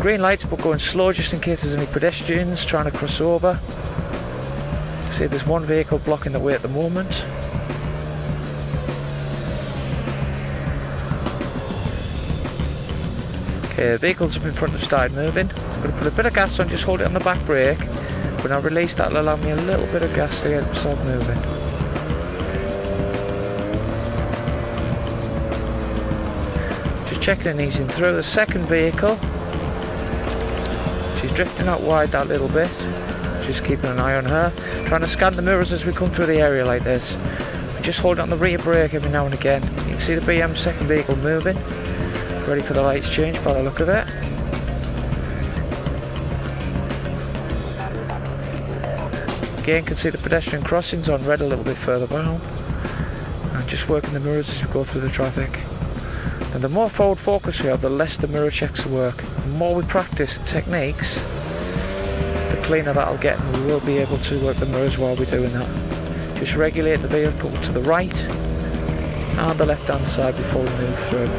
Green lights, but going slow just in case there's any pedestrians trying to cross over. See, there's one vehicle blocking the way at the moment. Okay, the vehicles up in front have started moving. I'm going to put a bit of gas on, just hold it on the back brake. When I release, that'll allow me a little bit of gas to get myself moving. Just checking and easing through. The second vehicle, she's drifting out wide that little bit. Just keeping an eye on her. Trying to scan the mirrors as we come through the area like this. And just hold it on the rear brake every now and again. You can see the BM second vehicle moving. Ready for the lights change by the look of it. Again, can see the pedestrian crossings on red a little bit further down. And just working the mirrors as we go through the traffic. And the more forward focus we have, the less the mirror checks will work. The more we practice techniques, the cleaner that'll get, and we will be able to work the mirrors while we're doing that. Just regulate the vehicle to the right and the left hand side before we move through.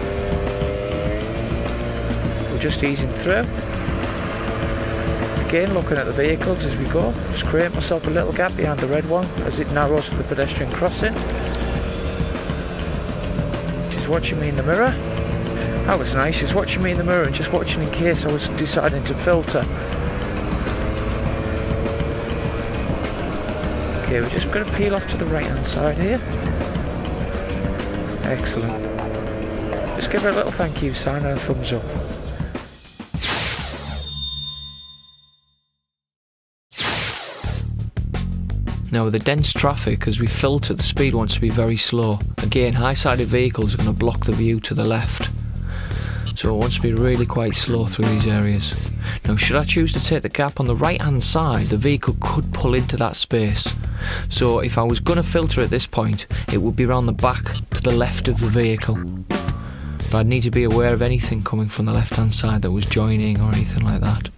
We're just easing through. Again, looking at the vehicles as we go. Just create myself a little gap behind the red one as it narrows for the pedestrian crossing. Just watching me in the mirror. That was nice, just watching me in the mirror and just watching in case I was deciding to filter. Okay, we're just going to peel off to the right hand side here. Excellent. Just give her a little thank you sign and a thumbs up. Now with the dense traffic, as we filter, the speed wants to be very slow. Again, high-sided vehicles are going to block the view to the left. So it wants to be really quite slow through these areas. Now should I choose to take the gap on the right-hand side, the vehicle could pull into that space. So if I was going to filter at this point, it would be around the back to the left of the vehicle. But I'd need to be aware of anything coming from the left-hand side that was joining or anything like that.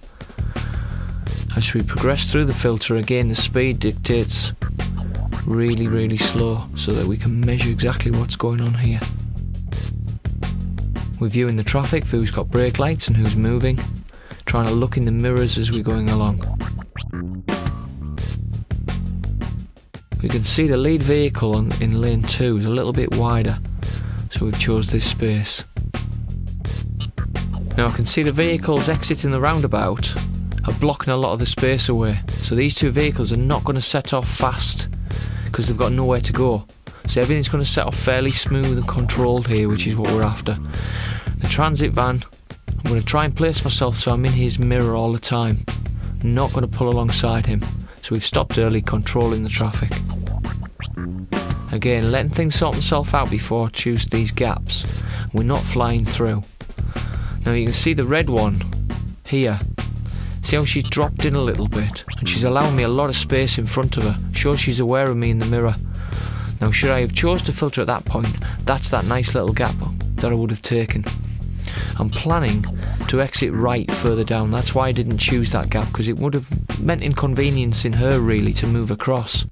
As we progress through the filter, again the speed dictates really, really slow so that we can measure exactly what's going on here. We're viewing the traffic for who's got brake lights and who's moving, trying to look in the mirrors as we're going along. We can see the lead vehicle in lane 2 is a little bit wider, so we've chose this space. Now I can see the vehicles exiting the roundabout are blocking a lot of the space away, so these two vehicles are not going to set off fast because they've got nowhere to go. So everything's going to set off fairly smooth and controlled here, which is what we're after. The transit van, I'm going to try and place myself so I'm in his mirror all the time. I'm not going to pull alongside him. So we've stopped early, controlling the traffic. Again, letting things sort themselves out before I choose these gaps. We're not flying through. Now you can see the red one here. See how she's dropped in a little bit, and she's allowing me a lot of space in front of her. Shows she's aware of me in the mirror. Now should I have chose to filter at that point, that's that nice little gap that I would have taken. I'm planning to exit right further down. That's why I didn't choose that gap, because it would have meant inconvenience in her really to move across.